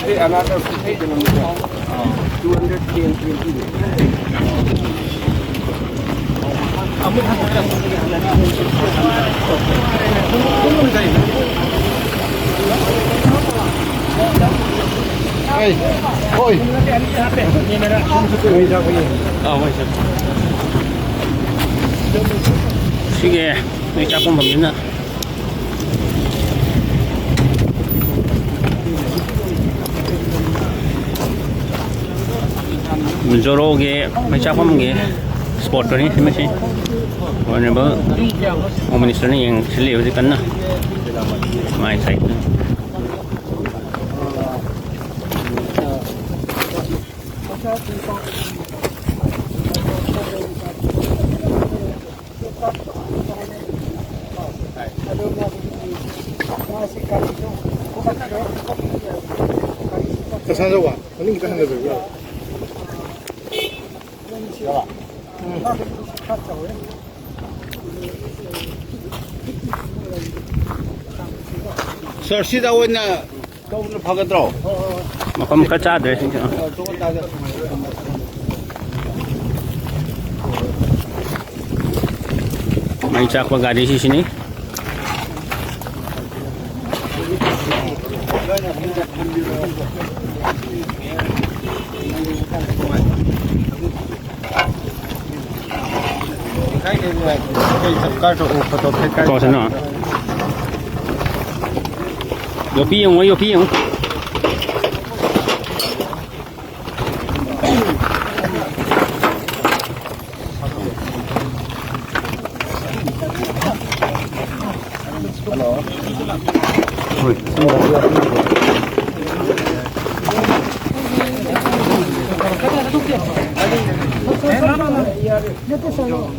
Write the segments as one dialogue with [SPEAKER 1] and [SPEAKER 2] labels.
[SPEAKER 1] Stay another 50 kilometers. 200 km.
[SPEAKER 2] Hey, oi.
[SPEAKER 3] Sige, may kapong pamilya. Joroge, may kapong mga sport ni si Messi. Ano ba? O minister ni yang Shri usi kan na. May site na.
[SPEAKER 2] Kasanjawa, ini kita hendak berapa? Sir, sida wena kau nak pakai terus?
[SPEAKER 3] Makam kaca ada sih. May cak pagadi di sini. Có sao nữa? Có phi không? Có phi không?
[SPEAKER 1] Hello.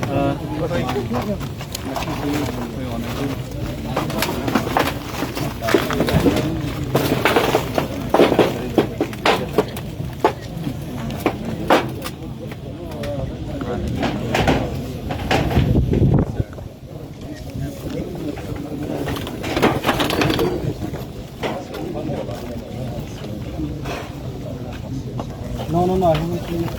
[SPEAKER 1] No, I haven't seen it.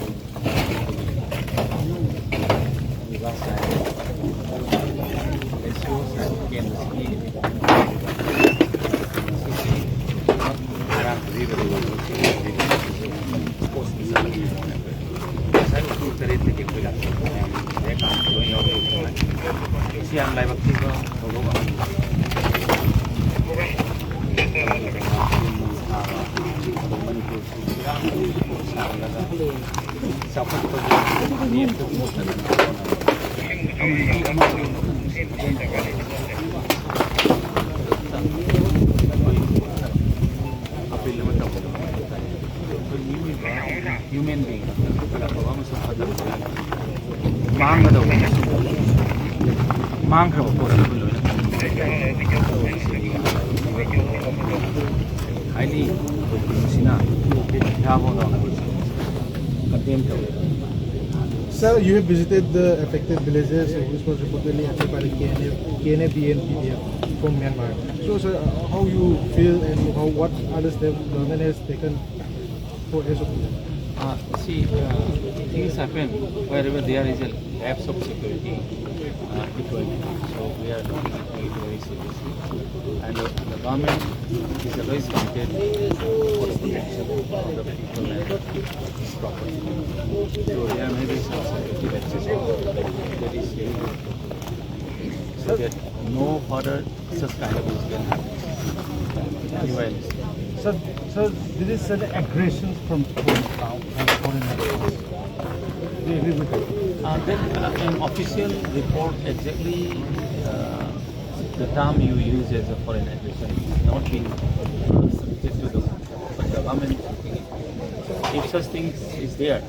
[SPEAKER 4] Human being, highly
[SPEAKER 2] Sir, you have visited the affected villages which was reportedly affected by the KNA-B and PDF from Myanmar. So, sir, how you feel and what other steps the government has taken for SOP?
[SPEAKER 4] See, things happen wherever there is a lapse of security deployment. So we are taking it very seriously, and the government is always committed for the protection of the people and this property. So there may be some security lapses that is very good, so that no further such kind of things can happen.
[SPEAKER 2] Sir, this is an aggression from foreign nationals. Do you agree with that?
[SPEAKER 4] Then an official report exactly the term you use as a foreign aggression is not being subject to the government. If such things is there,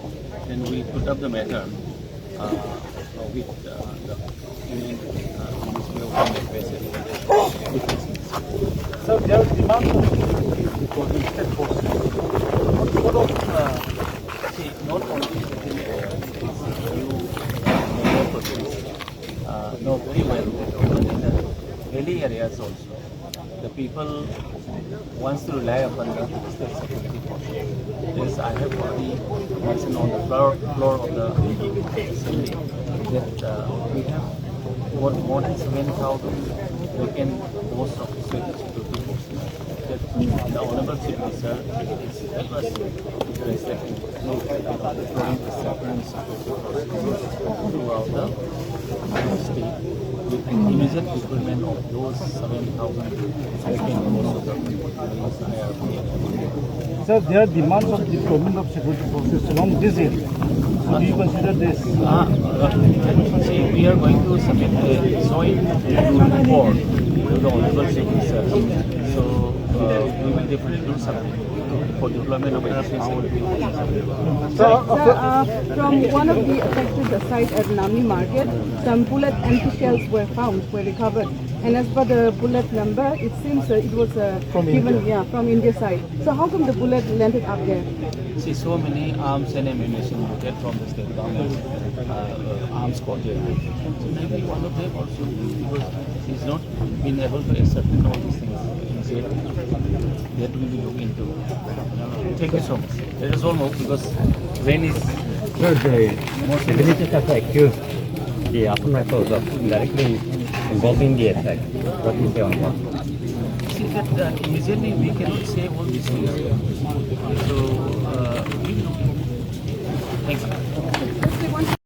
[SPEAKER 4] then we put up the matter with the Union Ministry of Home Affairs. So there are demands for the state forces. What of, see, not only major projects, know very well that in the valley areas also, the people wants to rely upon the state security forces. This I have already mentioned on the floor of the assembly that we have more than 7,000 vacant posts of state security forces. That the Honorable Chief Minister is help us interested in deploying the security forces throughout the state with immediate deployment of those 7,000 vacant posts of the
[SPEAKER 2] Sir, there are demands of deployment of security forces along this area. So do you consider this?
[SPEAKER 4] See, we are going to submit a joint report to the Honorable Chief Minister. So we will definitely do something for deployment of the security forces.
[SPEAKER 5] From one of the affected sites at Nami Market, some bullet empty shells were recovered. And as per the bullet number, it seems it was
[SPEAKER 2] From
[SPEAKER 5] given
[SPEAKER 2] India.
[SPEAKER 5] from India side. So how come the bullet landed up there?
[SPEAKER 4] See, so many arms and ammunition we get from the state government arms quarter. So maybe one of them also, because he's not been able to ascertain all these things immediately. That we will look into. Thank you so much. Let us all move because rain is
[SPEAKER 6] Sir, the ability to accuse the upper rifles of directly involving the attack. What is the on
[SPEAKER 4] see that immediately we cannot say all these things. So we will look into. Thank you.